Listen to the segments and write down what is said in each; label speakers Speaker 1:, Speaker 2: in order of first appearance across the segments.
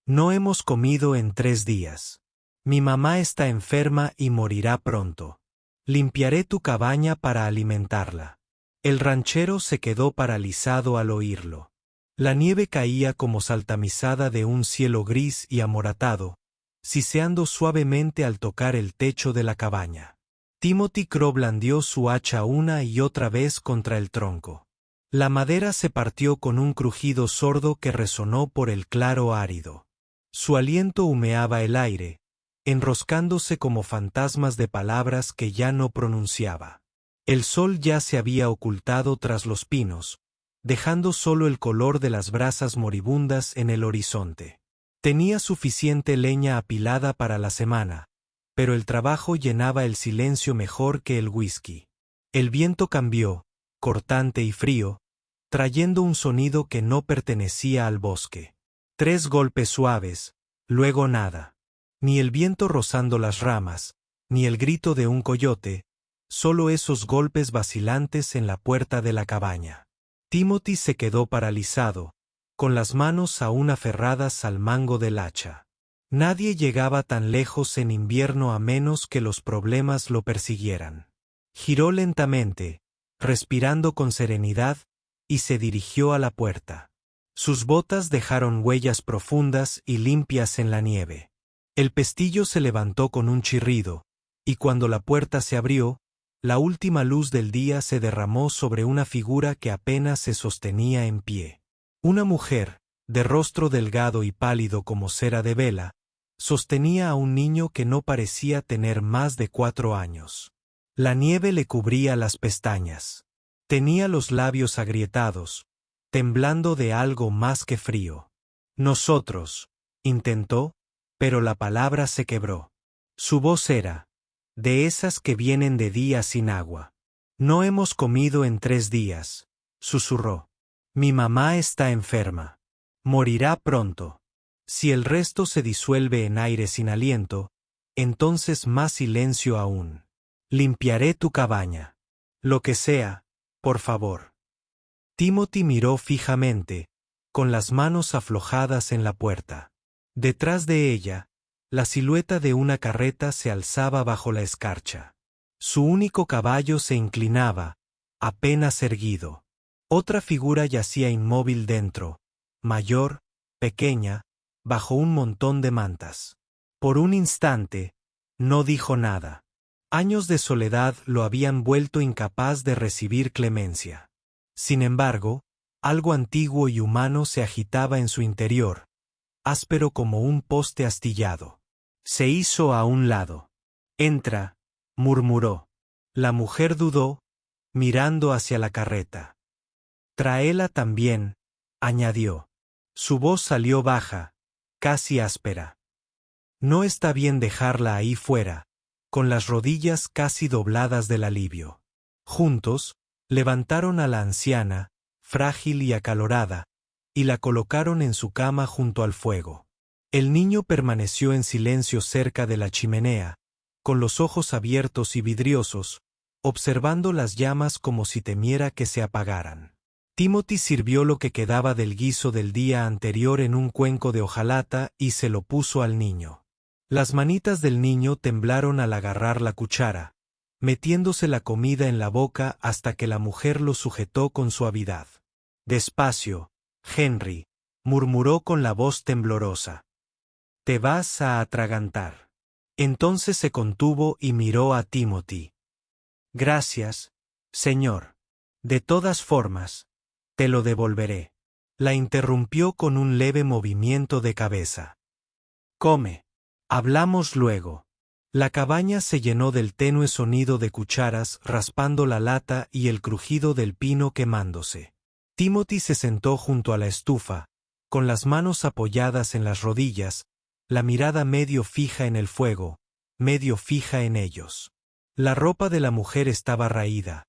Speaker 1: No hemos comido en 3 días. Mi mamá está enferma y morirá pronto. Limpiaré tu cabaña para alimentarla. El ranchero se quedó paralizado al oírlo. La nieve caía como saltamizada de un cielo gris y amoratado, siseando suavemente al tocar el techo de la cabaña. Timothy Crow blandió su hacha una y otra vez contra el tronco. La madera se partió con un crujido sordo que resonó por el claro árido. Su aliento humeaba el aire, enroscándose como fantasmas de palabras que ya no pronunciaba. El sol ya se había ocultado tras los pinos, dejando solo el color de las brasas moribundas en el horizonte. Tenía suficiente leña apilada para la semana, pero el trabajo llenaba el silencio mejor que el whisky. El viento cambió, cortante y frío, trayendo un sonido que no pertenecía al bosque. 3 golpes suaves, luego nada. Ni el viento rozando las ramas, ni el grito de un coyote, solo esos golpes vacilantes en la puerta de la cabaña. Timothy se quedó paralizado, con las manos aún aferradas al mango del hacha. Nadie llegaba tan lejos en invierno a menos que los problemas lo persiguieran. Giró lentamente, respirando con serenidad, y se dirigió a la puerta. Sus botas dejaron huellas profundas y limpias en la nieve. El pestillo se levantó con un chirrido, y cuando la puerta se abrió, la última luz del día se derramó sobre una figura que apenas se sostenía en pie. Una mujer, de rostro delgado y pálido como cera de vela, sostenía a un niño que no parecía tener más de 4 años. La nieve le cubría las pestañas. Tenía los labios agrietados, temblando de algo más que frío. Nosotros, intentó, pero la palabra se quebró. Su voz era, de esas que vienen de día sin agua. No hemos comido en 3 días, susurró. Mi mamá está enferma. Morirá pronto. Si el resto se disuelve en aire sin aliento, entonces más silencio aún. Limpiaré tu cabaña. Lo que sea, por favor. Timothy miró fijamente, con las manos aflojadas en la puerta. Detrás de ella, la silueta de una carreta se alzaba bajo la escarcha. Su único caballo se inclinaba, apenas erguido. Otra figura yacía inmóvil dentro, mayor, pequeña, bajo un montón de mantas. Por un instante, no dijo nada. Años de soledad lo habían vuelto incapaz de recibir clemencia. Sin embargo, algo antiguo y humano se agitaba en su interior, áspero como un poste astillado. Se hizo a un lado. Entra, murmuró. La mujer dudó, mirando hacia la carreta. Tráela también, añadió. Su voz salió baja, casi áspera. No está bien dejarla ahí fuera, con las rodillas casi dobladas del alivio. Juntos, levantaron a la anciana, frágil y acalorada, y la colocaron en su cama junto al fuego. El niño permaneció en silencio cerca de la chimenea, con los ojos abiertos y vidriosos, observando las llamas como si temiera que se apagaran. Timothy sirvió lo que quedaba del guiso del día anterior en un cuenco de hojalata y se lo puso al niño. Las manitas del niño temblaron al agarrar la cuchara, metiéndose la comida en la boca hasta que la mujer lo sujetó con suavidad. Despacio, Henry, murmuró con la voz temblorosa. Te vas a atragantar. Entonces se contuvo y miró a Timothy. Gracias, señor. De todas formas, te lo devolveré. La interrumpió con un leve movimiento de cabeza. Come. Hablamos luego. La cabaña se llenó del tenue sonido de cucharas raspando la lata y el crujido del pino quemándose. Timothy se sentó junto a la estufa, con las manos apoyadas en las rodillas, la mirada medio fija en el fuego, medio fija en ellos. La ropa de la mujer estaba raída.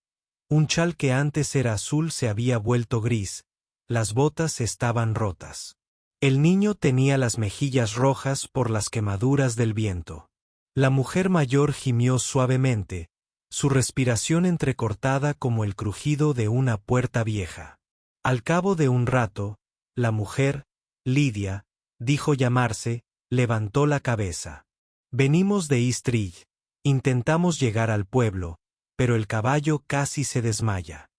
Speaker 1: Un chal que antes era azul se había vuelto gris, las botas estaban rotas. El niño tenía las mejillas rojas por las quemaduras del viento. La mujer mayor gimió suavemente, su respiración entrecortada como el crujido de una puerta vieja. Al cabo de un rato, la mujer, Lidia, dijo llamarse, levantó la cabeza. Venimos de Eastridge. Intentamos llegar al pueblo, pero el caballo casi se desmaya.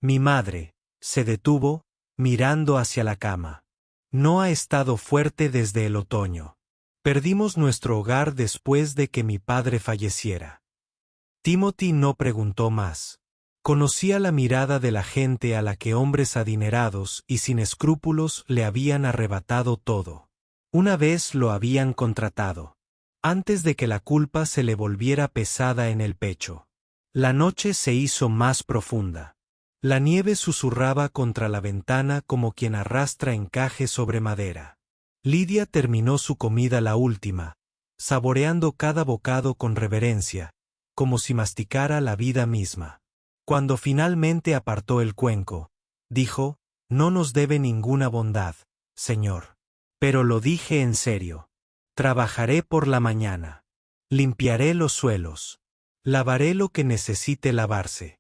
Speaker 1: Mi madre se detuvo, mirando hacia la cama. No ha estado fuerte desde el otoño. Perdimos nuestro hogar después de que mi padre falleciera. Timothy no preguntó más. Conocía la mirada de la gente a la que hombres adinerados y sin escrúpulos le habían arrebatado todo. Una vez lo habían contratado. Antes de que la culpa se le volviera pesada en el pecho. La noche se hizo más profunda. La nieve susurraba contra la ventana como quien arrastra encaje sobre madera. Lidia terminó su comida la última, saboreando cada bocado con reverencia, como si masticara la vida misma. Cuando finalmente apartó el cuenco, dijo, «No nos debe ninguna bondad, señor. Pero lo dije en serio. Trabajaré por la mañana. Limpiaré los suelos. Lavaré lo que necesite lavarse».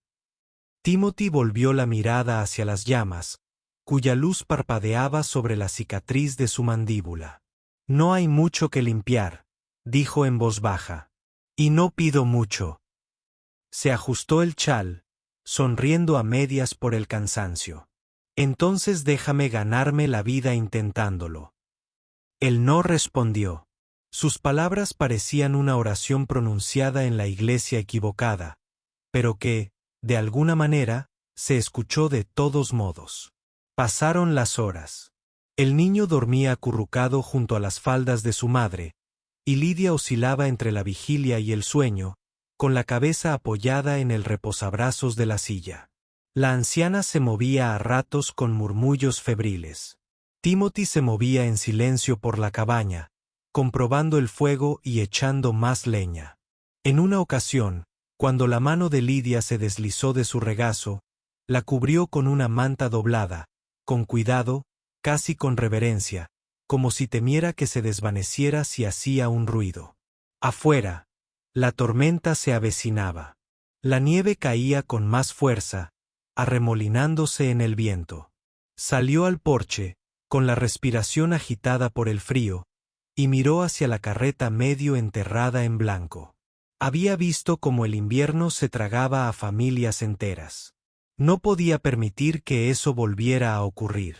Speaker 1: Timothy volvió la mirada hacia las llamas, cuya luz parpadeaba sobre la cicatriz de su mandíbula. «No hay mucho que limpiar», dijo en voz baja. «Y no pido mucho». Se ajustó el chal, sonriendo a medias por el cansancio. «Entonces déjame ganarme la vida intentándolo». Él no respondió. Sus palabras parecían una oración pronunciada en la iglesia equivocada, pero que, de alguna manera, se escuchó de todos modos. Pasaron las horas. El niño dormía acurrucado junto a las faldas de su madre, y Lidia oscilaba entre la vigilia y el sueño, con la cabeza apoyada en el reposabrazos de la silla. La anciana se movía a ratos con murmullos febriles. Timothy se movía en silencio por la cabaña, comprobando el fuego y echando más leña. En una ocasión, cuando la mano de Lidia se deslizó de su regazo, la cubrió con una manta doblada, con cuidado, casi con reverencia, como si temiera que se desvaneciera si hacía un ruido. Afuera, la tormenta se avecinaba. La nieve caía con más fuerza, arremolinándose en el viento. Salió al porche, con la respiración agitada por el frío, y miró hacia la carreta medio enterrada en blanco. Había visto cómo el invierno se tragaba a familias enteras. No podía permitir que eso volviera a ocurrir.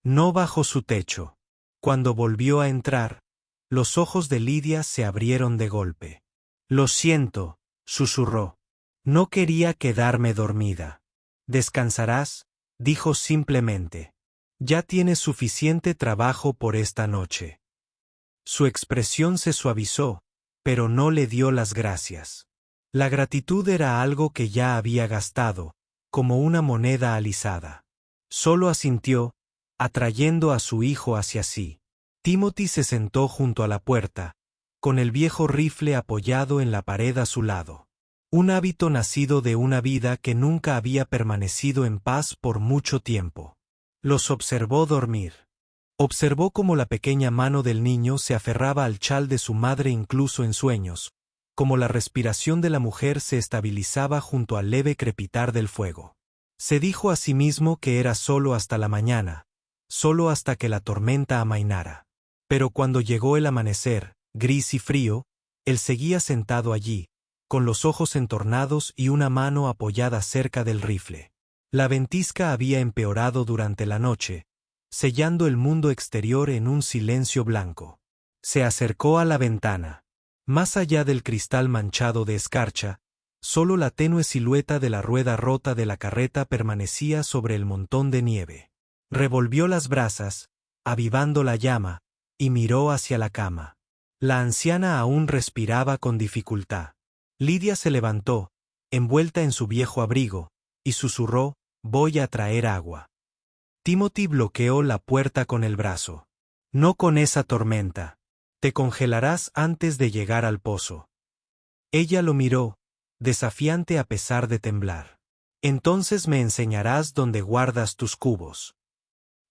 Speaker 1: No bajo su techo. Cuando volvió a entrar, los ojos de Lidia se abrieron de golpe. «Lo siento», susurró. «No quería quedarme dormida». «Descansarás», dijo simplemente. «Ya tienes suficiente trabajo por esta noche». Su expresión se suavizó, pero no le dio las gracias. La gratitud era algo que ya había gastado, como una moneda alisada. Solo asintió, atrayendo a su hijo hacia sí. Timothy se sentó junto a la puerta, con el viejo rifle apoyado en la pared a su lado. Un hábito nacido de una vida que nunca había permanecido en paz por mucho tiempo. Los observó dormir. Observó cómo la pequeña mano del niño se aferraba al chal de su madre incluso en sueños, cómo la respiración de la mujer se estabilizaba junto al leve crepitar del fuego. Se dijo a sí mismo que era solo hasta la mañana, solo hasta que la tormenta amainara. Pero cuando llegó el amanecer, gris y frío, él seguía sentado allí, con los ojos entornados y una mano apoyada cerca del rifle. La ventisca había empeorado durante la noche, sellando el mundo exterior en un silencio blanco. Se acercó a la ventana. Más allá del cristal manchado de escarcha, solo la tenue silueta de la rueda rota de la carreta permanecía sobre el montón de nieve. Revolvió las brasas, avivando la llama, y miró hacia la cama. La anciana aún respiraba con dificultad. Lidia se levantó, envuelta en su viejo abrigo, y susurró, «Voy a traer agua». Timothy bloqueó la puerta con el brazo. «No con esa tormenta. Te congelarás antes de llegar al pozo». Ella lo miró, desafiante a pesar de temblar. «Entonces me enseñarás dónde guardas tus cubos».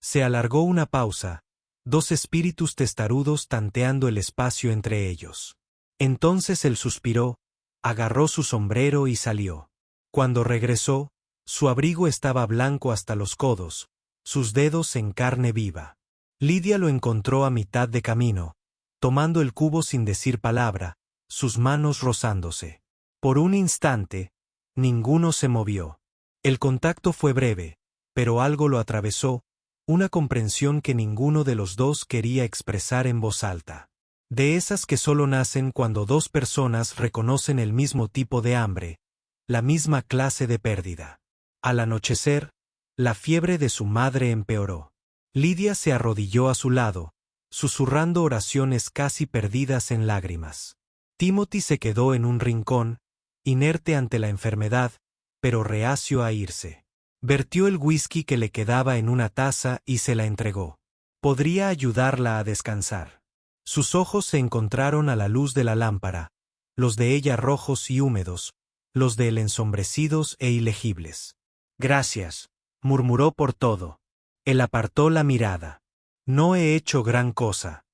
Speaker 1: Se alargó una pausa, dos espíritus testarudos tanteando el espacio entre ellos. Entonces él suspiró, agarró su sombrero y salió. Cuando regresó, su abrigo estaba blanco hasta los codos, sus dedos en carne viva. Lidia lo encontró a mitad de camino, tomando el cubo sin decir palabra, sus manos rozándose. Por un instante, ninguno se movió. El contacto fue breve, pero algo lo atravesó, una comprensión que ninguno de los dos quería expresar en voz alta. De esas que solo nacen cuando dos personas reconocen el mismo tipo de hambre, la misma clase de pérdida. Al anochecer, la fiebre de su madre empeoró. Lidia se arrodilló a su lado, susurrando oraciones casi perdidas en lágrimas. Timothy se quedó en un rincón, inerte ante la enfermedad, pero reacio a irse. Vertió el whisky que le quedaba en una taza y se la entregó. Podría ayudarla a descansar. Sus ojos se encontraron a la luz de la lámpara, los de ella rojos y húmedos, los de él ensombrecidos e ilegibles. Gracias, murmuró por todo. Él apartó la mirada. No he hecho gran cosa.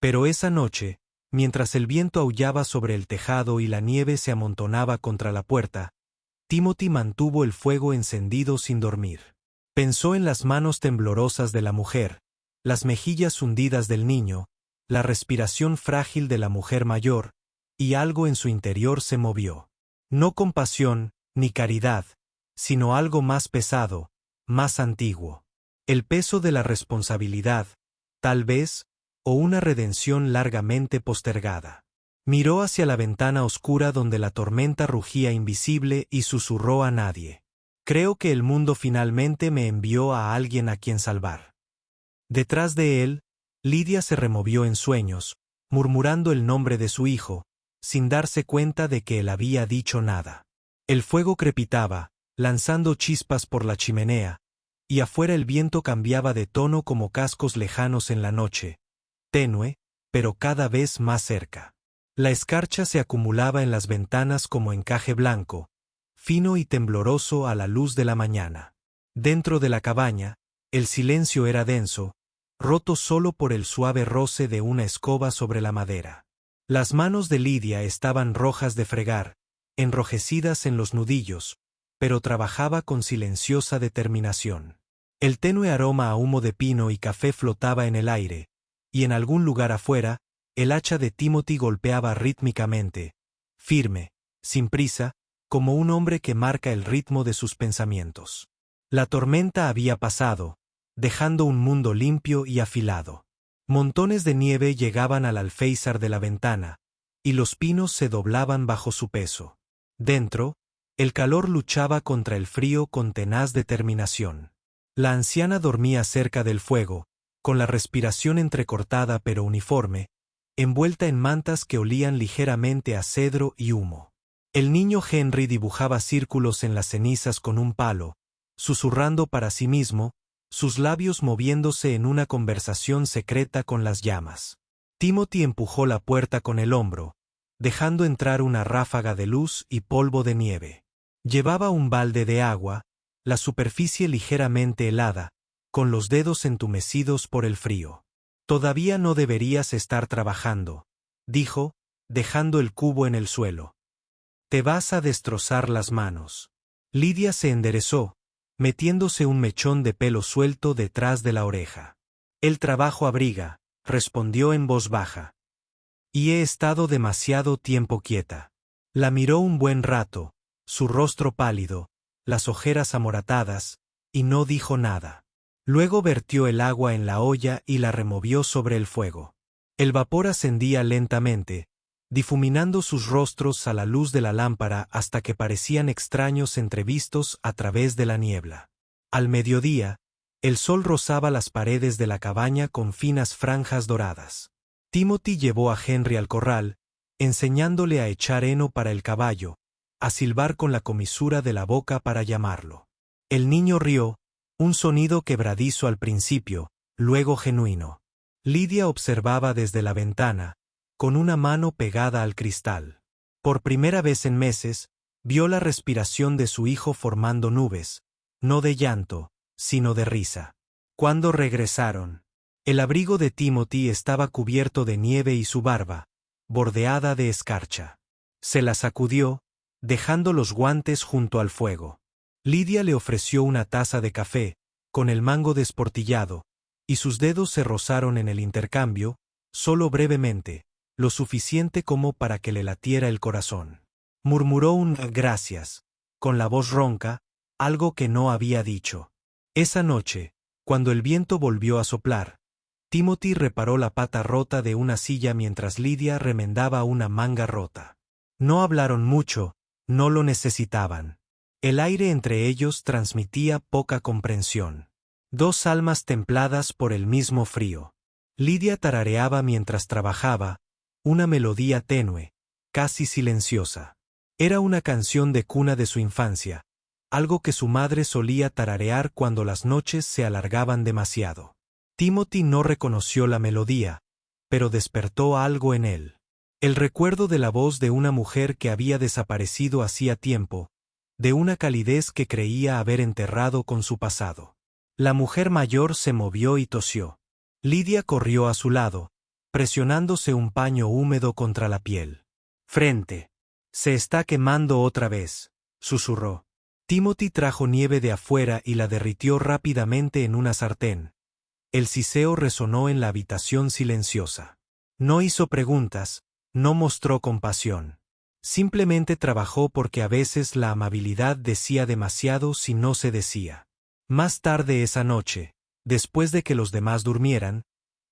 Speaker 1: Pero esa noche, mientras el viento aullaba sobre el tejado y la nieve se amontonaba contra la puerta, Timothy mantuvo el fuego encendido sin dormir. Pensó en las manos temblorosas de la mujer, las mejillas hundidas del niño, la respiración frágil de la mujer mayor, y algo en su interior se movió. No compasión, ni caridad, sino algo más pesado, más antiguo. El peso de la responsabilidad, tal vez, o una redención largamente postergada. Miró hacia la ventana oscura donde la tormenta rugía invisible y susurró a nadie. Creo que el mundo finalmente me envió a alguien a quien salvar. Detrás de él, Lidia se removió en sueños, murmurando el nombre de su hijo, sin darse cuenta de que él había dicho nada. El fuego crepitaba, lanzando chispas por la chimenea, y afuera el viento cambiaba de tono como cascos lejanos en la noche, tenue, pero cada vez más cerca. La escarcha se acumulaba en las ventanas como encaje blanco, fino y tembloroso a la luz de la mañana. Dentro de la cabaña, el silencio era denso, roto solo por el suave roce de una escoba sobre la madera. Las manos de Lidia estaban rojas de fregar, enrojecidas en los nudillos, pero trabajaba con silenciosa determinación. El tenue aroma a humo de pino y café flotaba en el aire, y en algún lugar afuera, el hacha de Timothy golpeaba rítmicamente, firme, sin prisa, como un hombre que marca el ritmo de sus pensamientos. La tormenta había pasado, dejando un mundo limpio y afilado. Montones de nieve llegaban al alféizar de la ventana, y los pinos se doblaban bajo su peso. Dentro, el calor luchaba contra el frío con tenaz determinación. La anciana dormía cerca del fuego, con la respiración entrecortada pero uniforme, envuelta en mantas que olían ligeramente a cedro y humo. El niño Henry dibujaba círculos en las cenizas con un palo, susurrando para sí mismo, sus labios moviéndose en una conversación secreta con las llamas. Timothy empujó la puerta con el hombro, dejando entrar una ráfaga de luz y polvo de nieve. Llevaba un balde de agua, la superficie ligeramente helada, con los dedos entumecidos por el frío. Todavía no deberías estar trabajando, dijo, dejando el cubo en el suelo. Te vas a destrozar las manos. Lidia se enderezó, metiéndose un mechón de pelo suelto detrás de la oreja. El trabajo abriga, respondió en voz baja. Y he estado demasiado tiempo quieta. La miró un buen rato, su rostro pálido, las ojeras amoratadas, y no dijo nada. Luego vertió el agua en la olla y la removió sobre el fuego. El vapor ascendía lentamente, difuminando sus rostros a la luz de la lámpara hasta que parecían extraños entrevistos a través de la niebla. Al mediodía, el sol rozaba las paredes de la cabaña con finas franjas doradas. Timothy llevó a Henry al corral, enseñándole a echar heno para el caballo, a silbar con la comisura de la boca para llamarlo. El niño rió, un sonido quebradizo al principio, luego genuino. Lidia observaba desde la ventana, con una mano pegada al cristal. Por primera vez en meses, vio la respiración de su hijo formando nubes, no de llanto, sino de risa. Cuando regresaron, el abrigo de Timothy estaba cubierto de nieve y su barba, bordeada de escarcha. Se la sacudió, dejando los guantes junto al fuego. Lidia le ofreció una taza de café, con el mango desportillado, y sus dedos se rozaron en el intercambio, solo brevemente, lo suficiente como para que le latiera el corazón. Murmuró un gracias, con la voz ronca, algo que no había dicho. Esa noche, cuando el viento volvió a soplar, Timothy reparó la pata rota de una silla mientras Lydia remendaba una manga rota. No hablaron mucho, no lo necesitaban. El aire entre ellos transmitía poca comprensión. Dos almas templadas por el mismo frío. Lydia tarareaba mientras trabajaba, una melodía tenue, casi silenciosa. Era una canción de cuna de su infancia, algo que su madre solía tararear cuando las noches se alargaban demasiado. Timothy no reconoció la melodía, pero despertó algo en él. El recuerdo de la voz de una mujer que había desaparecido hacía tiempo, de una calidez que creía haber enterrado con su pasado. La mujer mayor se movió y tosió. Lydia corrió a su lado, presionándose un paño húmedo contra la piel. «Frente. Se está quemando otra vez», susurró. Timothy trajo nieve de afuera y la derritió rápidamente en una sartén. El siseo resonó en la habitación silenciosa. No hizo preguntas, no mostró compasión. Simplemente trabajó porque a veces la amabilidad decía demasiado si no se decía. Más tarde esa noche, después de que los demás durmieran,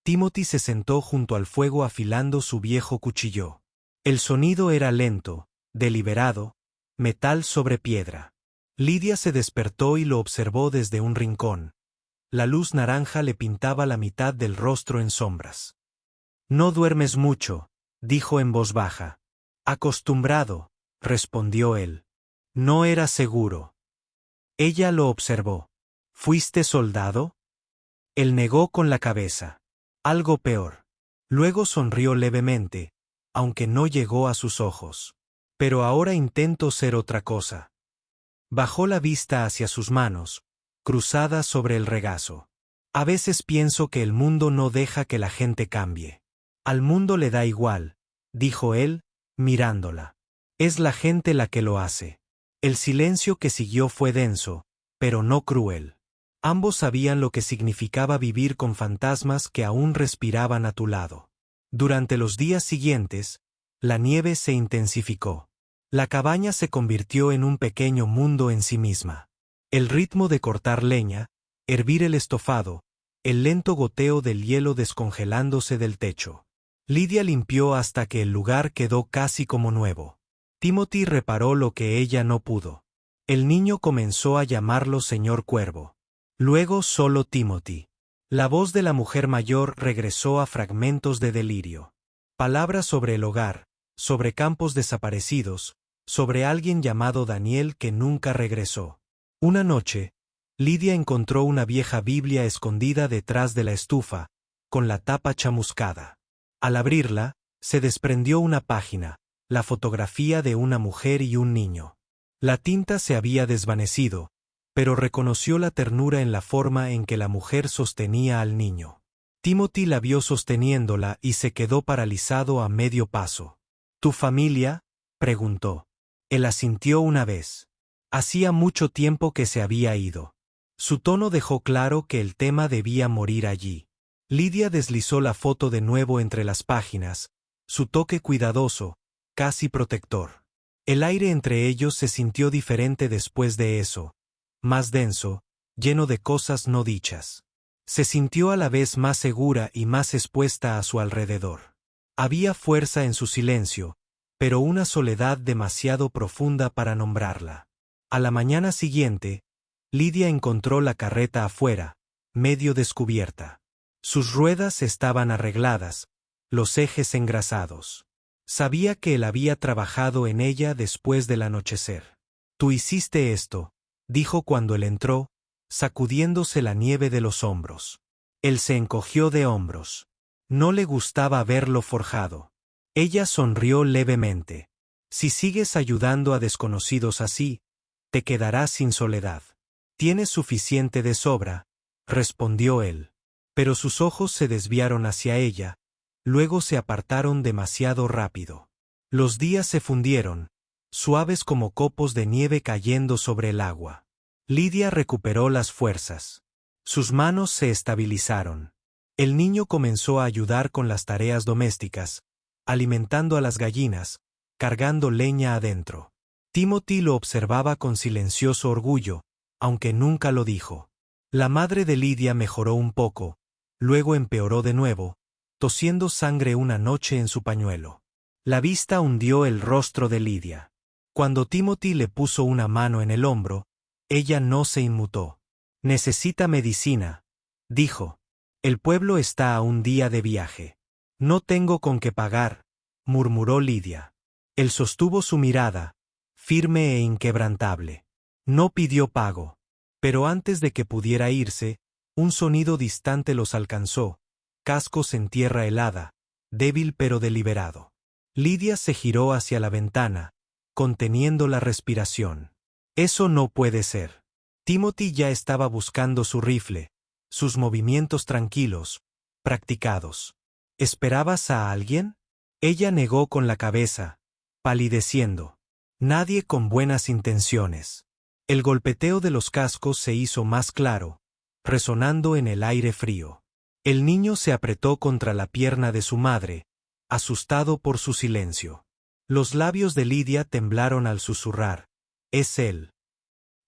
Speaker 1: Timothy se sentó junto al fuego afilando su viejo cuchillo. El sonido era lento, deliberado, metal sobre piedra. Lydia se despertó y lo observó desde un rincón. La luz naranja le pintaba la mitad del rostro en sombras. «No duermes mucho», dijo en voz baja. «Acostumbrado», respondió él. «No era seguro». Ella lo observó. «¿Fuiste soldado?» Él negó con la cabeza. «Algo peor». Luego sonrió levemente, aunque no llegó a sus ojos. «Pero ahora intento ser otra cosa». Bajó la vista hacia sus manos, cruzadas sobre el regazo. «A veces pienso que el mundo no deja que la gente cambie». «Al mundo le da igual», dijo él, mirándola. «Es la gente la que lo hace». El silencio que siguió fue denso, pero no cruel. Ambos sabían lo que significaba vivir con fantasmas que aún respiraban a tu lado. Durante los días siguientes, la nieve se intensificó. La cabaña se convirtió en un pequeño mundo en sí misma. El ritmo de cortar leña, hervir el estofado, el lento goteo del hielo descongelándose del techo. Lydia limpió hasta que el lugar quedó casi como nuevo. Timothy reparó lo que ella no pudo. El niño comenzó a llamarlo señor Cuervo. Luego solo Timothy. La voz de la mujer mayor regresó a fragmentos de delirio. Palabras sobre el hogar, sobre campos desaparecidos, sobre alguien llamado Daniel que nunca regresó. Una noche, Lydia encontró una vieja Biblia escondida detrás de la estufa, con la tapa chamuscada. Al abrirla, se desprendió una página, la fotografía de una mujer y un niño. La tinta se había desvanecido, pero reconoció la ternura en la forma en que la mujer sostenía al niño. Timothy la vio sosteniéndola y se quedó paralizado a medio paso. «¿Tu familia?», preguntó. Él asintió una vez. Hacía mucho tiempo que se había ido. Su tono dejó claro que el tema debía morir allí. Lydia deslizó la foto de nuevo entre las páginas, su toque cuidadoso, casi protector. El aire entre ellos se sintió diferente después de eso, más denso, lleno de cosas no dichas. Se sintió a la vez más segura y más expuesta a su alrededor. Había fuerza en su silencio, pero una soledad demasiado profunda para nombrarla. A la mañana siguiente, Lydia encontró la carreta afuera, medio descubierta. Sus ruedas estaban arregladas, los ejes engrasados. Sabía que él había trabajado en ella después del anochecer. «Tú hiciste esto», dijo cuando él entró, sacudiéndose la nieve de los hombros. Él se encogió de hombros. No le gustaba verlo forjado. Ella sonrió levemente. «Si sigues ayudando a desconocidos así, te quedarás sin soledad». «Tienes suficiente de sobra», respondió él. Pero sus ojos se desviaron hacia ella, luego se apartaron demasiado rápido. Los días se fundieron, suaves como copos de nieve cayendo sobre el agua. Lydia recuperó las fuerzas. Sus manos se estabilizaron. El niño comenzó a ayudar con las tareas domésticas, alimentando a las gallinas, cargando leña adentro. Timothy lo observaba con silencioso orgullo, aunque nunca lo dijo. La madre de Lidia mejoró un poco, luego empeoró de nuevo, tosiendo sangre una noche en su pañuelo. La vista hundió el rostro de Lidia. Cuando Timothy le puso una mano en el hombro, ella no se inmutó. «Necesita medicina», dijo. «El pueblo está a un día de viaje». «No tengo con qué pagar», murmuró Lidia. Él sostuvo su mirada, firme e inquebrantable. No pidió pago. Pero antes de que pudiera irse, un sonido distante los alcanzó, cascos en tierra helada, débil pero deliberado. Lidia se giró hacia la ventana, conteniendo la respiración. Eso no puede ser. Timothy ya estaba buscando su rifle, sus movimientos tranquilos, practicados. ¿Esperabas a alguien? Ella negó con la cabeza, palideciendo. Nadie con buenas intenciones. El golpeteo de los cascos se hizo más claro, resonando en el aire frío. El niño se apretó contra la pierna de su madre, asustado por su silencio. Los labios de Lidia temblaron al susurrar. «Es él».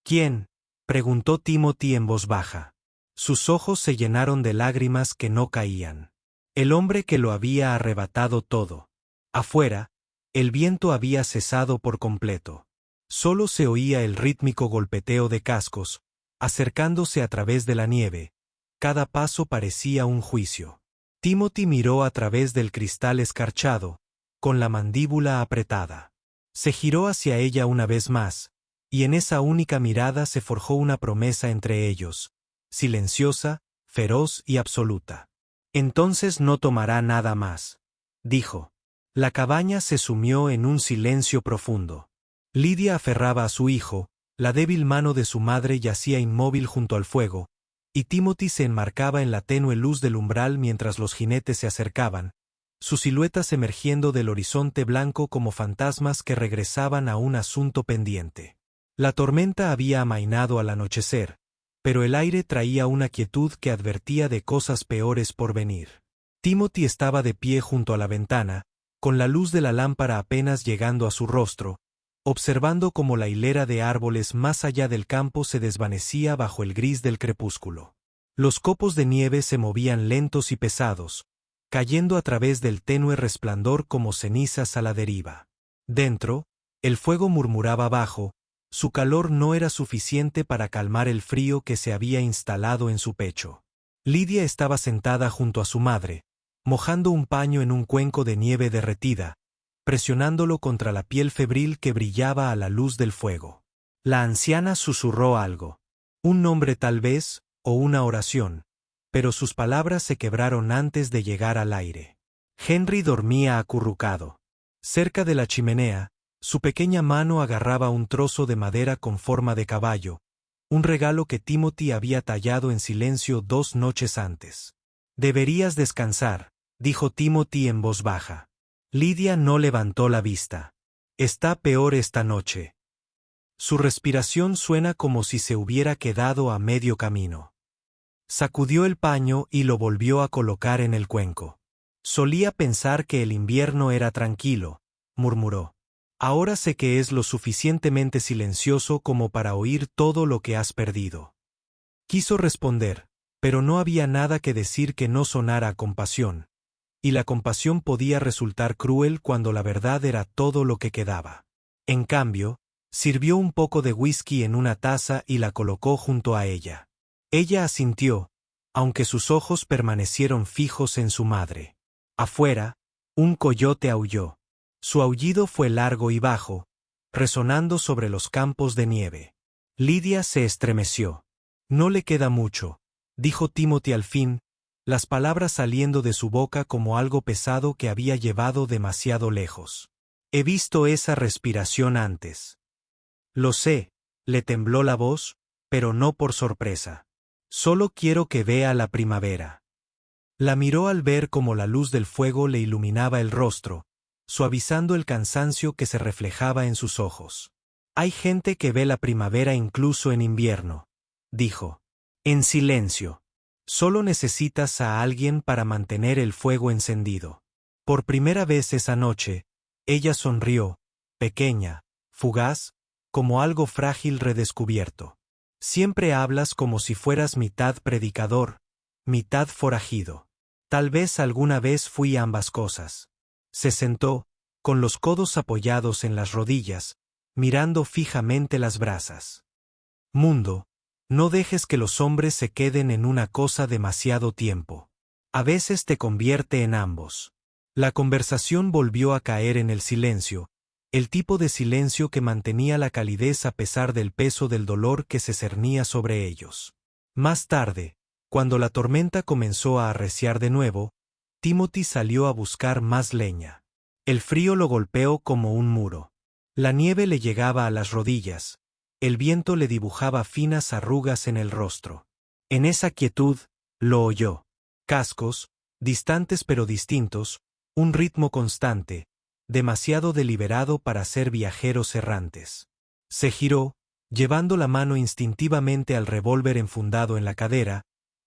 Speaker 1: «¿Quién?», preguntó Timothy en voz baja. Sus ojos se llenaron de lágrimas que no caían. El hombre que lo había arrebatado todo. Afuera, el viento había cesado por completo. Solo se oía el rítmico golpeteo de cascos, acercándose a través de la nieve. Cada paso parecía un juicio. Timothy miró a través del cristal escarchado, con la mandíbula apretada. Se giró hacia ella una vez más, y en esa única mirada se forjó una promesa entre ellos, silenciosa, feroz y absoluta. «Entonces no tomará nada más», dijo. La cabaña se sumió en un silencio profundo. Lidia aferraba a su hijo, la débil mano de su madre yacía inmóvil junto al fuego, y Timothy se enmarcaba en la tenue luz del umbral mientras los jinetes se acercaban, sus siluetas emergiendo del horizonte blanco como fantasmas que regresaban a un asunto pendiente. La tormenta había amainado al anochecer, pero el aire traía una quietud que advertía de cosas peores por venir. Timothy estaba de pie junto a la ventana, con la luz de la lámpara apenas llegando a su rostro, observando cómo la hilera de árboles más allá del campo se desvanecía bajo el gris del crepúsculo. Los copos de nieve se movían lentos y pesados, cayendo a través del tenue resplandor como cenizas a la deriva. Dentro, el fuego murmuraba bajo, su calor no era suficiente para calmar el frío que se había instalado en su pecho. Lidia estaba sentada junto a su madre, mojando un paño en un cuenco de nieve derretida, presionándolo contra la piel febril que brillaba a la luz del fuego. La anciana susurró algo. Un nombre tal vez, o una oración, pero sus palabras se quebraron antes de llegar al aire. Henry dormía acurrucado. Cerca de la chimenea, su pequeña mano agarraba un trozo de madera con forma de caballo, un regalo que Timothy había tallado en silencio 2 noches antes. «Deberías descansar», dijo Timothy en voz baja. Lidia no levantó la vista. «Está peor esta noche». Su respiración suena como si se hubiera quedado a medio camino. Sacudió el paño y lo volvió a colocar en el cuenco. «Solía pensar que el invierno era tranquilo», murmuró. «Ahora sé que es lo suficientemente silencioso como para oír todo lo que has perdido». Quiso responder, pero no había nada que decir que no sonara a compasión, y la compasión podía resultar cruel cuando la verdad era todo lo que quedaba. En cambio, sirvió un poco de whisky en una taza y la colocó junto a ella. Ella asintió, aunque sus ojos permanecieron fijos en su madre. Afuera, un coyote aulló. Su aullido fue largo y bajo, resonando sobre los campos de nieve. Lidia se estremeció. «No le queda mucho», dijo Timothy al fin, las palabras saliendo de su boca como algo pesado que había llevado demasiado lejos. «He visto esa respiración antes». «Lo sé», le tembló la voz, pero no por sorpresa. «Solo quiero que vea la primavera». La miró al ver cómo la luz del fuego le iluminaba el rostro, suavizando el cansancio que se reflejaba en sus ojos. «Hay gente que ve la primavera incluso en invierno», dijo. En silencio. Solo necesitas a alguien para mantener el fuego encendido. Por primera vez esa noche, ella sonrió, pequeña, fugaz, como algo frágil redescubierto. Siempre hablas como si fueras mitad predicador, mitad forajido. Tal vez alguna vez fui ambas cosas. Se sentó, con los codos apoyados en las rodillas, mirando fijamente las brasas. Mundo, no dejes que los hombres se queden en una cosa demasiado tiempo. A veces te convierte en ambos. La conversación volvió a caer en el silencio, el tipo de silencio que mantenía la calidez a pesar del peso del dolor que se cernía sobre ellos. Más tarde, cuando la tormenta comenzó a arreciar de nuevo, Timothy salió a buscar más leña. El frío lo golpeó como un muro. La nieve le llegaba a las rodillas. El viento le dibujaba finas arrugas en el rostro. En esa quietud, lo oyó. Cascos, distantes pero distintos, un ritmo constante, demasiado deliberado para ser viajeros errantes. Se giró, llevando la mano instintivamente al revólver enfundado en la cadera,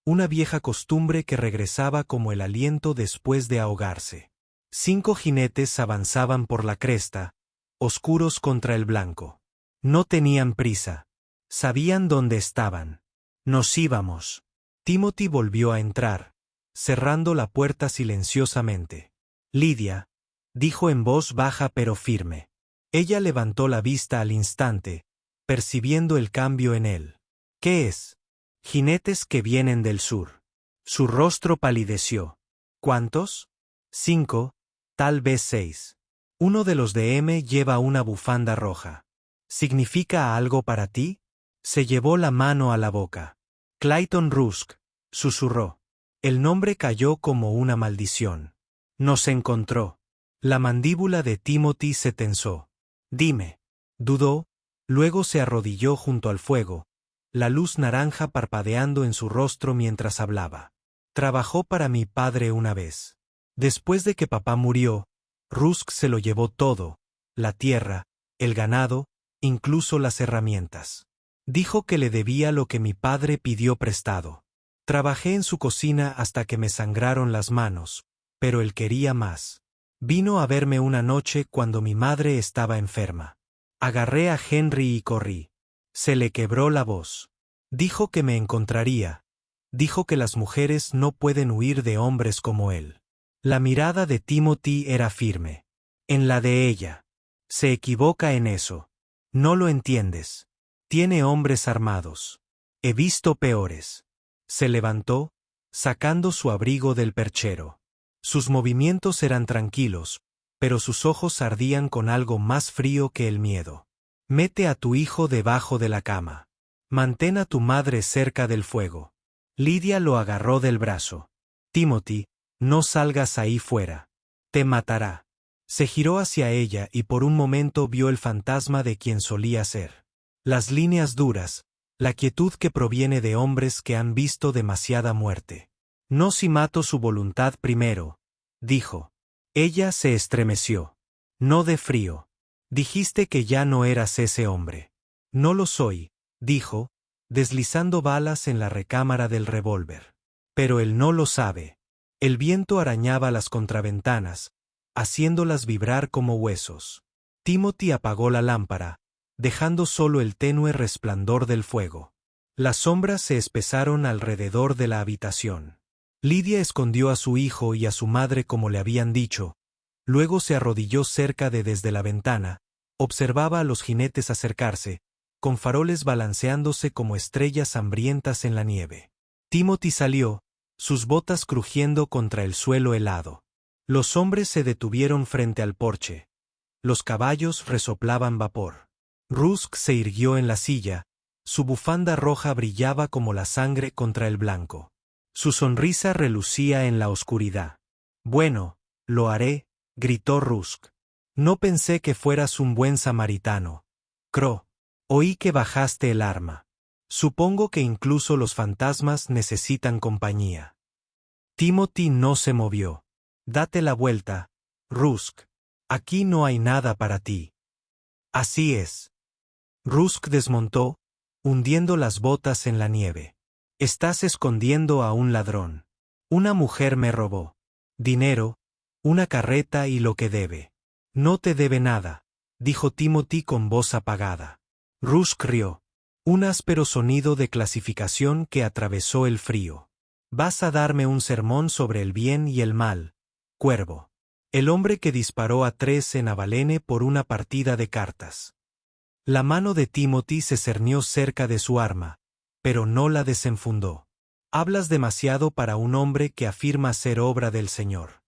Speaker 1: una vieja costumbre que regresaba como el aliento después de ahogarse. 5 jinetes avanzaban por la cresta, oscuros contra el blanco. No tenían prisa. Sabían dónde estaban. Nos íbamos. Timothy volvió a entrar, cerrando la puerta silenciosamente. Lidia, dijo en voz baja pero firme. Ella levantó la vista al instante, percibiendo el cambio en él. ¿Qué es? Jinetes que vienen del sur. Su rostro palideció. ¿Cuántos? 5, tal vez 6. Uno de los de M lleva una bufanda roja. ¿Significa algo para ti? Se llevó la mano a la boca. Clayton Rusk, susurró. El nombre cayó como una maldición. Nos encontró. La mandíbula de Timothy se tensó. Dime. Dudó, luego se arrodilló junto al fuego, la luz naranja parpadeando en su rostro mientras hablaba. Trabajó para mi padre una vez. Después de que papá murió, Rusk se lo llevó todo, la tierra, el ganado, incluso las herramientas. Dijo que le debía lo que mi padre pidió prestado. Trabajé en su cocina hasta que me sangraron las manos, pero él quería más. Vino a verme una noche cuando mi madre estaba enferma. Agarré a Henry y corrí. Se le quebró la voz. Dijo que me encontraría. Dijo que las mujeres no pueden huir de hombres como él. La mirada de Timothy era firme. En la de ella. Se equivoca en eso. No lo entiendes. Tiene hombres armados. He visto peores. Se levantó, sacando su abrigo del perchero. Sus movimientos eran tranquilos, pero sus ojos ardían con algo más frío que el miedo. Mete a tu hijo debajo de la cama. Mantén a tu madre cerca del fuego. Lidia lo agarró del brazo. Timothy, no salgas ahí fuera. Te matará. Se giró hacia ella y por un momento vio el fantasma de quien solía ser. Las líneas duras, la quietud que proviene de hombres que han visto demasiada muerte. No si mato su voluntad primero, dijo. Ella se estremeció. No de frío. Dijiste que ya no eras ese hombre. No lo soy, dijo, deslizando balas en la recámara del revólver. Pero él no lo sabe. El viento arañaba las contraventanas, haciéndolas vibrar como huesos. Timothy apagó la lámpara, dejando solo el tenue resplandor del fuego. Las sombras se espesaron alrededor de la habitación. Lidia escondió a su hijo y a su madre como le habían dicho, luego se arrodilló cerca de desde la ventana, observaba a los jinetes acercarse, con faroles balanceándose como estrellas hambrientas en la nieve. Timothy salió, sus botas crujiendo contra el suelo helado. Los hombres se detuvieron frente al porche. Los caballos resoplaban vapor. Rusk se irguió en la silla, su bufanda roja brillaba como la sangre contra el blanco. Su sonrisa relucía en la oscuridad. Bueno, lo haré, gritó Rusk. No pensé que fueras un buen samaritano. Crow. Oí que bajaste el arma. Supongo que incluso los fantasmas necesitan compañía. Timothy no se movió. Date la vuelta, Rusk. Aquí no hay nada para ti. Así es. Rusk desmontó, hundiendo las botas en la nieve. Estás escondiendo a un ladrón. Una mujer me robó. Dinero, una carreta y lo que debe. No te debe nada, dijo Timothy con voz apagada. Rusk rió. Un áspero sonido de clasificación que atravesó el frío. Vas a darme un sermón sobre el bien y el mal, cuervo. El hombre que disparó a 3 en Avalene por una partida de cartas. La mano de Timothy se cernió cerca de su arma, pero no la desenfundó. Hablas demasiado para un hombre que afirma ser obra del Señor.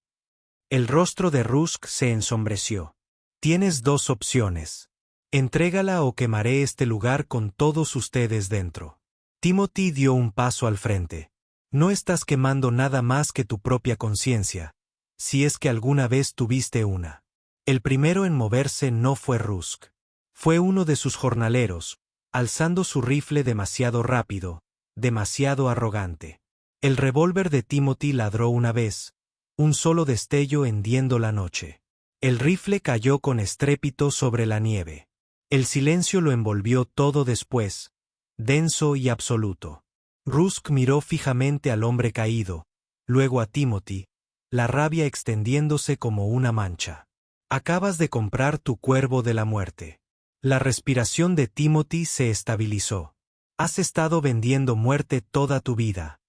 Speaker 1: El rostro de Rusk se ensombreció. Tienes 2 opciones. Entrégala o quemaré este lugar con todos ustedes dentro. Timothy dio un paso al frente. No estás quemando nada más que tu propia conciencia, si es que alguna vez tuviste una. El primero en moverse no fue Rusk. Fue uno de sus jornaleros, alzando su rifle demasiado rápido, demasiado arrogante. El revólver de Timothy ladró una vez, un solo destello hendiendo la noche. El rifle cayó con estrépito sobre la nieve. El silencio lo envolvió todo después, denso y absoluto. Rusk miró fijamente al hombre caído, luego a Timothy, la rabia extendiéndose como una mancha. Acabas de comprar tu cuervo de la muerte. La respiración de Timothy se estabilizó. Has estado vendiendo muerte toda tu vida.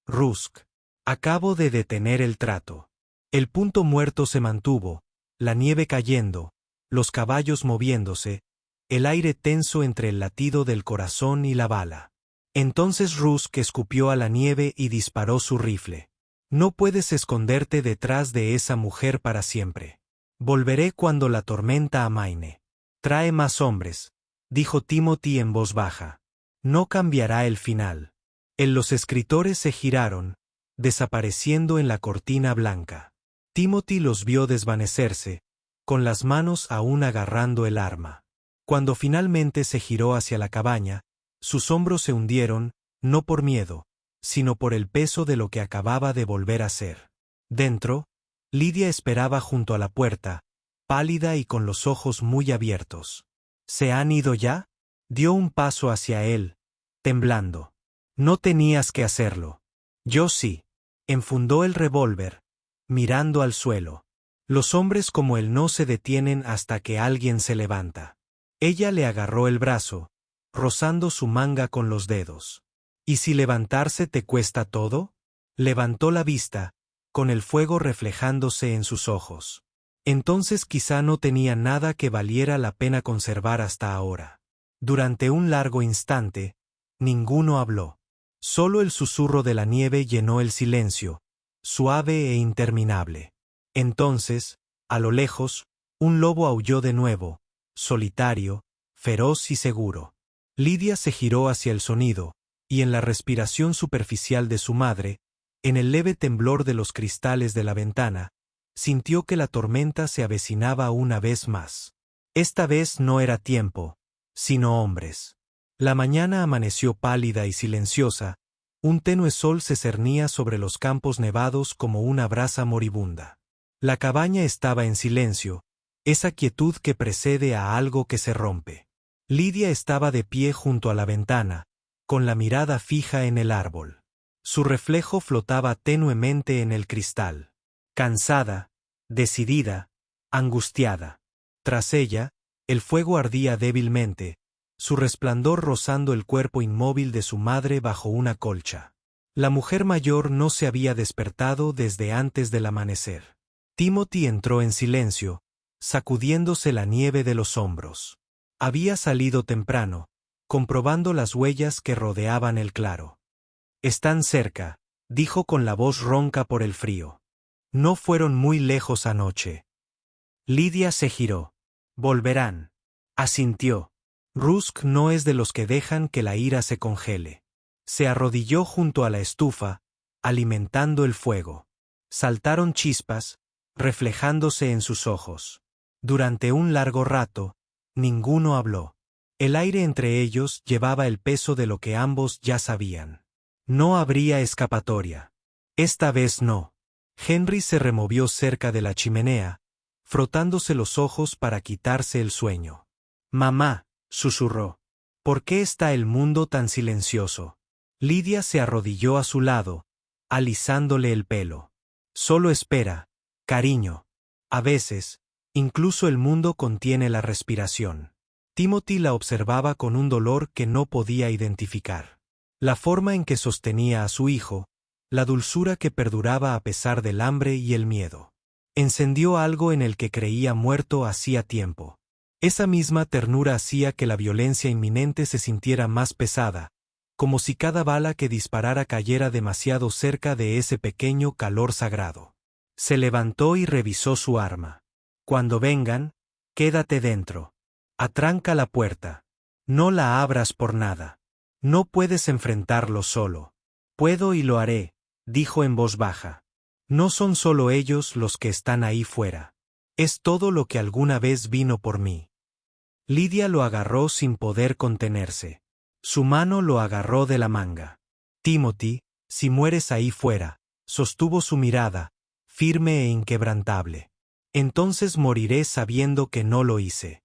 Speaker 1: Rusk. Acabo de detener el trato. El punto muerto se mantuvo, la nieve cayendo, los caballos moviéndose, el aire tenso entre el latido del corazón y la bala. Entonces Rusk escupió a la nieve y disparó su rifle. No puedes esconderte detrás de esa mujer para siempre. Volveré cuando la tormenta amaine. Trae más hombres, dijo Timothy en voz baja. No cambiará el final. Los escritores se giraron, desapareciendo en la cortina blanca. Timothy los vio desvanecerse, con las manos aún agarrando el arma. Cuando finalmente se giró hacia la cabaña, sus hombros se hundieron, no por miedo, sino por el peso de lo que acababa de volver a ser. Dentro, Lidia esperaba junto a la puerta, pálida y con los ojos muy abiertos. ¿Se han ido ya? Dio un paso hacia él, temblando. No tenías que hacerlo. Yo sí. Enfundó el revólver, mirando al suelo. Los hombres como él no se detienen hasta que alguien se levanta. Ella le agarró el brazo, rozando su manga con los dedos. ¿Y si levantarse te cuesta todo? Levantó la vista, con el fuego reflejándose en sus ojos. Entonces quizá no tenía nada que valiera la pena conservar hasta ahora. Durante un largo instante, ninguno habló. Solo el susurro de la nieve llenó el silencio, suave e interminable. Entonces, a lo lejos, un lobo aulló de nuevo, solitario, feroz y seguro. Lidia se giró hacia el sonido, y en la respiración superficial de su madre, en el leve temblor de los cristales de la ventana, sintió que la tormenta se avecinaba una vez más. Esta vez no era tiempo, sino hombres. La mañana amaneció pálida y silenciosa, un tenue sol se cernía sobre los campos nevados como una brasa moribunda. La cabaña estaba en silencio, esa quietud que precede a algo que se rompe. Lidia estaba de pie junto a la ventana, con la mirada fija en el árbol. Su reflejo flotaba tenuemente en el cristal. Cansada, decidida, angustiada. Tras ella, el fuego ardía débilmente, su resplandor rozando el cuerpo inmóvil de su madre bajo una colcha. La mujer mayor no se había despertado desde antes del amanecer. Timothy entró en silencio, sacudiéndose la nieve de los hombros. Había salido temprano, comprobando las huellas que rodeaban el claro. Están cerca, dijo con la voz ronca por el frío. No fueron muy lejos anoche. Lidia se giró. Volverán. Asintió. Rusk no es de los que dejan que la ira se congele. Se arrodilló junto a la estufa, alimentando el fuego. Saltaron chispas, reflejándose en sus ojos. Durante un largo rato, ninguno habló. El aire entre ellos llevaba el peso de lo que ambos ya sabían. No habría escapatoria. Esta vez no. Henry se removió cerca de la chimenea, frotándose los ojos para quitarse el sueño. Mamá, susurró. ¿Por qué está el mundo tan silencioso? Lidia se arrodilló a su lado, alisándole el pelo. Solo espera, cariño. A veces, incluso el mundo contiene la respiración. Timothy la observaba con un dolor que no podía identificar. La forma en que sostenía a su hijo, la dulzura que perduraba a pesar del hambre y el miedo. Encendió algo en el que creía muerto hacía tiempo. Esa misma ternura hacía que la violencia inminente se sintiera más pesada, como si cada bala que disparara cayera demasiado cerca de ese pequeño calor sagrado. Se levantó y revisó su arma. Cuando vengan, quédate dentro. Atranca la puerta. No la abras por nada. No puedes enfrentarlo solo. Puedo y lo haré, dijo en voz baja. No son solo ellos los que están ahí fuera. Es todo lo que alguna vez vino por mí. Lidia lo agarró sin poder contenerse. Su mano lo agarró de la manga. Timothy, si mueres ahí fuera, sostuvo su mirada, firme e inquebrantable. Entonces moriré sabiendo que no lo hice.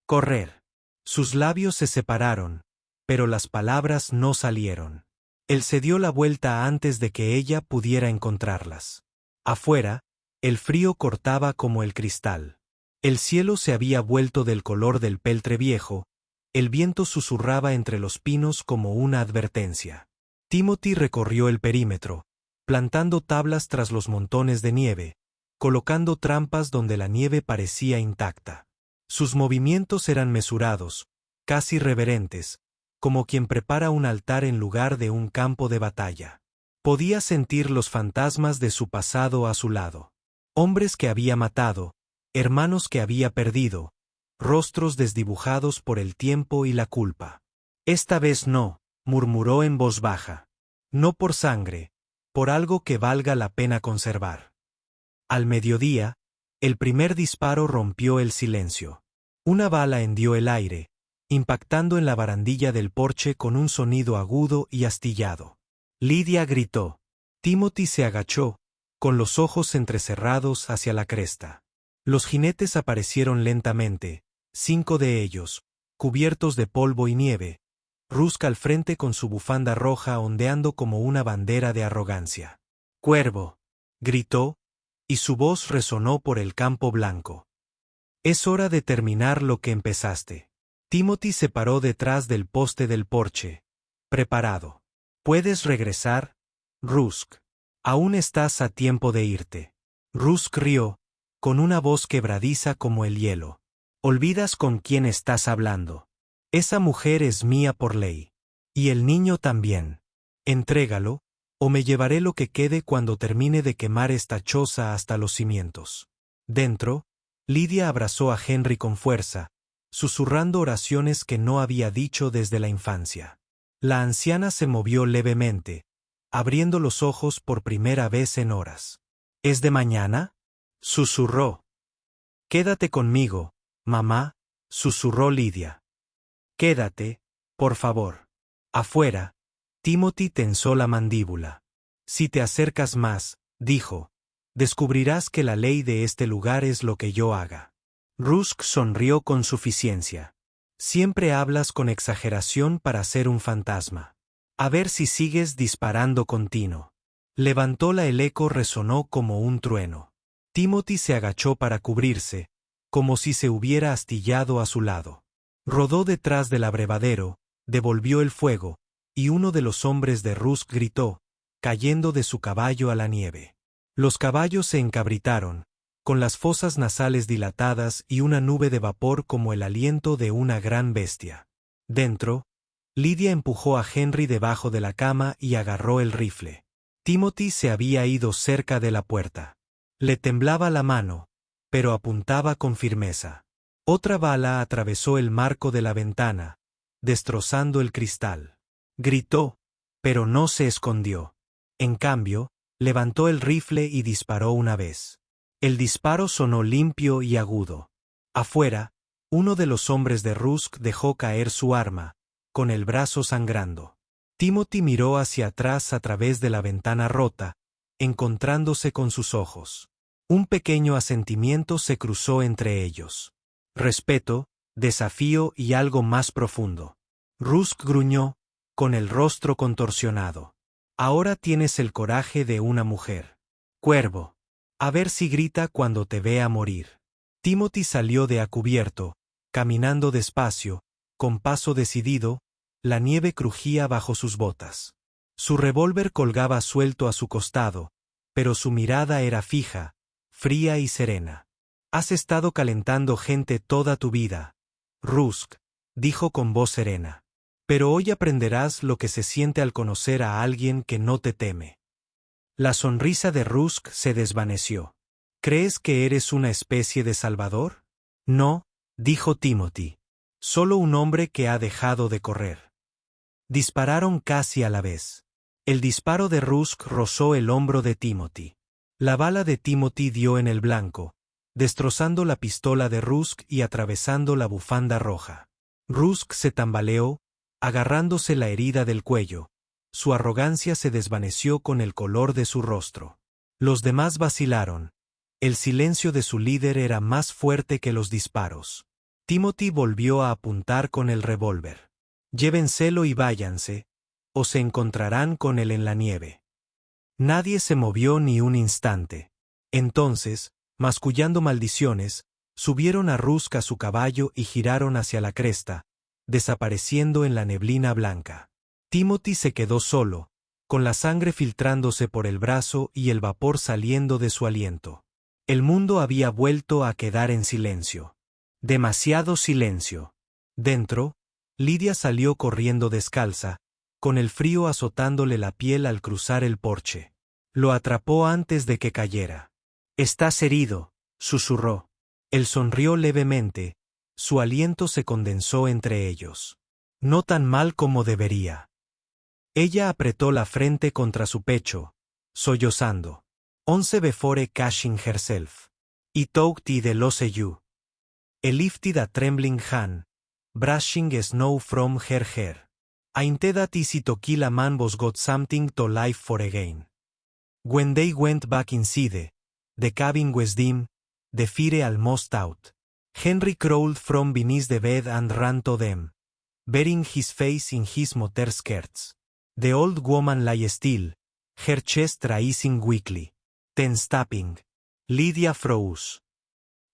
Speaker 1: Correr. Sus labios se separaron, pero las palabras no salieron. Él se dio la vuelta antes de que ella pudiera encontrarlas. Afuera, el frío cortaba como el cristal. El cielo se había vuelto del color del peltre viejo, el viento susurraba entre los pinos como una advertencia. Timothy recorrió el perímetro, plantando tablas tras los montones de nieve, colocando trampas donde la nieve parecía intacta. Sus movimientos eran mesurados, casi reverentes, como quien prepara un altar en lugar de un campo de batalla. Podía sentir los fantasmas de su pasado a su lado. Hombres que había matado, hermanos que había perdido, rostros desdibujados por el tiempo y la culpa. Esta vez no, murmuró en voz baja. No por sangre, por algo que valga la pena conservar. Al mediodía, el primer disparo rompió el silencio. Una bala hendió el aire, impactando en la barandilla del porche con un sonido agudo y astillado. Lidia gritó. Timothy se agachó, con los ojos entrecerrados hacia la cresta. Los jinetes aparecieron lentamente, 5 de ellos, cubiertos de polvo y nieve, Rusk al frente con su bufanda roja ondeando como una bandera de arrogancia. «Cuervo», gritó, y su voz resonó por el campo blanco. «Es hora de terminar lo que empezaste». Timothy se paró detrás del poste del porche, preparado. «¿Puedes regresar, Rusk? Aún estás a tiempo de irte». Rusk rió, con una voz quebradiza como el hielo. «Olvidas con quién estás hablando. Esa mujer es mía por ley. Y el niño también. Entrégalo, o me llevaré lo que quede cuando termine de quemar esta choza hasta los cimientos». Dentro, Lidia abrazó a Henry con fuerza, susurrando oraciones que no había dicho desde la infancia. La anciana se movió levemente, abriendo los ojos por primera vez en horas. «¿Es de mañana?», susurró. «Quédate conmigo, mamá», susurró Lidia. «Quédate, por favor». Afuera, Timothy tensó la mandíbula. «Si te acercas más», dijo, «descubrirás que la ley de este lugar es lo que yo haga». Rusk sonrió con suficiencia. «Siempre hablas con exageración para ser un fantasma. A ver si sigues disparando continuo». Levantóla, el eco resonó como un trueno. Timothy se agachó para cubrirse, como si se hubiera astillado a su lado. Rodó detrás del abrevadero, devolvió el fuego, y uno de los hombres de Rusk gritó, cayendo de su caballo a la nieve. Los caballos se encabritaron, con las fosas nasales dilatadas y una nube de vapor como el aliento de una gran bestia. Dentro, Lidia empujó a Henry debajo de la cama y agarró el rifle. Timothy se había ido cerca de la puerta. Le temblaba la mano, pero apuntaba con firmeza. Otra bala atravesó el marco de la ventana, destrozando el cristal. Gritó, pero no se escondió. En cambio, levantó el rifle y disparó una vez. El disparo sonó limpio y agudo. Afuera, uno de los hombres de Rusk dejó caer su arma, con el brazo sangrando. Timothy miró hacia atrás a través de la ventana rota, encontrándose con sus ojos. Un pequeño asentimiento se cruzó entre ellos. Respeto, desafío y algo más profundo. Rusk gruñó, con el rostro contorsionado. Ahora tienes el coraje de una mujer. Cuervo. A ver si grita cuando te vea morir. Timothy salió de a cubierto, caminando despacio, con paso decidido, la nieve crujía bajo sus botas. Su revólver colgaba suelto a su costado, pero su mirada era fija, fría y serena. Has estado calentando gente toda tu vida, Rusk, dijo con voz serena. Pero hoy aprenderás lo que se siente al conocer a alguien que no te teme. La sonrisa de Rusk se desvaneció. ¿Crees que eres una especie de salvador? No, dijo Timothy. Solo un hombre que ha dejado de correr. Dispararon casi a la vez. El disparo de Rusk rozó el hombro de Timothy. La bala de Timothy dio en el blanco, destrozando la pistola de Rusk y atravesando la bufanda roja. Rusk se tambaleó, agarrándose la herida del cuello. Su arrogancia se desvaneció con el color de su rostro. Los demás vacilaron. El silencio de su líder era más fuerte que los disparos. Timothy volvió a apuntar con el revólver. Llévenselo y váyanse, o se encontrarán con él en la nieve. Nadie se movió ni un instante. Entonces, mascullando maldiciones, subieron a Rusk a su caballo y giraron hacia la cresta, desapareciendo en la neblina blanca. Timothy se quedó solo, con la sangre filtrándose por el brazo y el vapor saliendo de su aliento. El mundo había vuelto a quedar en silencio. Demasiado silencio. Dentro, Lydia salió corriendo descalza, con el frío azotándole la piel al cruzar el porche. Lo atrapó antes de que cayera. «Estás herido», susurró. Él sonrió levemente, su aliento se condensó entre ellos. «No tan mal como debería». Ella apretó la frente contra su pecho, sollozando. «Once before cashing herself. I talked the lose you». He lifted a trembling hand, brushing snow from her hair. «Ain't that easy to kill a man who's got something to live for again». When they went back inside, the cabin was dim, the fire almost out. Henry crawled from beneath the bed and ran to them, burying his face in his motor skirts. The old woman lay still, her chest rising weakly. Then stopping. Lydia froze.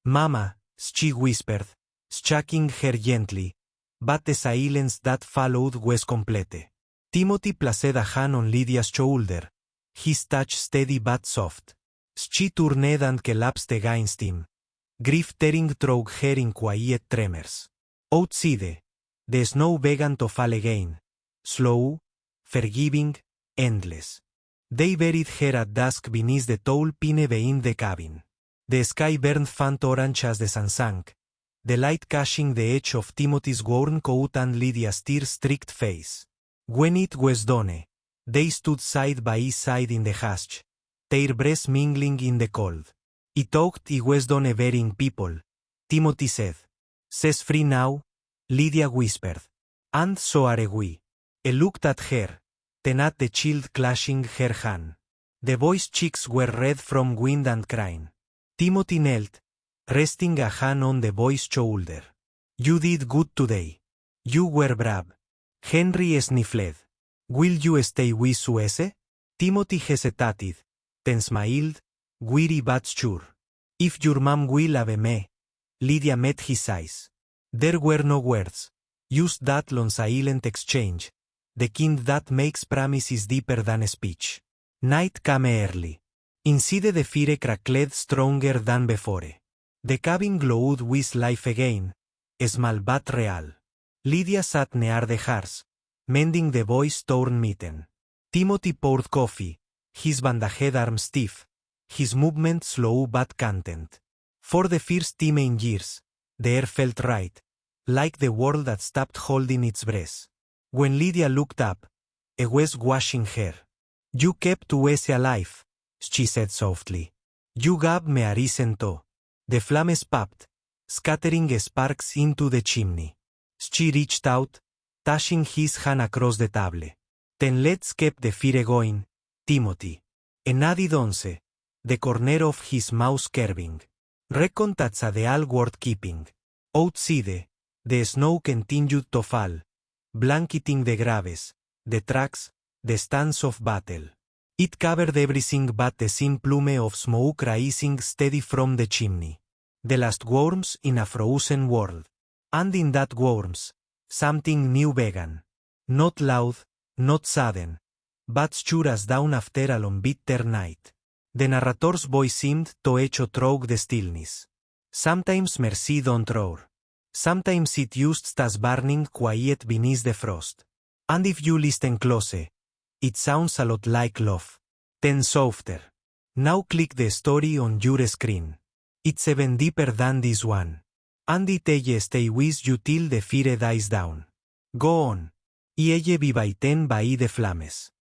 Speaker 1: «Mama», she whispered, shaking her gently, but the silence that followed was complete. Timothy placed a hand on Lydia's shoulder, his touch steady but soft. She turned and collapsed against him, grief tearing through her in quiet tremors. Outside, the snow began to fall again, slow, forgiving, endless. They buried her at dusk beneath the tall pine behind the cabin. The sky burned faint orange as the sun sank, the light catching the edge of Timothy's worn coat and Lydia's tear-streaked face. When it was done, they stood side by side in the hush, their breaths mingling in the cold. «I thought it was done burying people», Timothy said. «She's free now», Lydia whispered. «And so are we». He looked at her, then at the child clashing her hand. The boy's cheeks were red from wind and crying. Timothy knelt, resting a hand on the boy's shoulder. «You did good today. You were brave». Henry sniffled. «Will you stay with Sueze?» Timothy hesitated, then smiled, weary but sure. «If your mom will have me». Lydia met his eyes. There were no words, just that long silent exchange, the kind that makes promises deeper than speech. Night came early. Inside the fire crackled stronger than before. The cabin glowed with life again, small but real. Lydia sat near the hearth, mending the boy's torn mitten. Timothy poured coffee, his bandaged arm stiff, his movement slow but content. For the first time in years, the air felt right, like the world had stopped holding its breath. When Lydia looked up, he was washing her. «You kept Sueze alive», she said softly. «You gave me a reason to». The flames popped, scattering sparks into the chimney. She reached out, touching his hand across the table. «Then let's keep the fire going, Timothy». And added once, the corner of his mouth curving. «Reckon that's a deal worth keeping». Outside, the snow continued to fall, blanketing the graves, the tracks, the stands of battle. It covered everything but the thin plume of smoke rising steady from the chimney. The last worms in a frozen world. And in that worms, something new began. Not loud, not sudden, but sure as dawn after a long bitter night. The narrator's voice seemed to echo through the stillness. Sometimes mercy don't roar. Sometimes it just as burning quiet beneath the frost. And if you listen close, it sounds a lot like love. Then softer. Now click the story on your screen. It's even deeper than this one. And it'll stay with you till the fire dies down. Go on. Y elle vivaiten by the flames.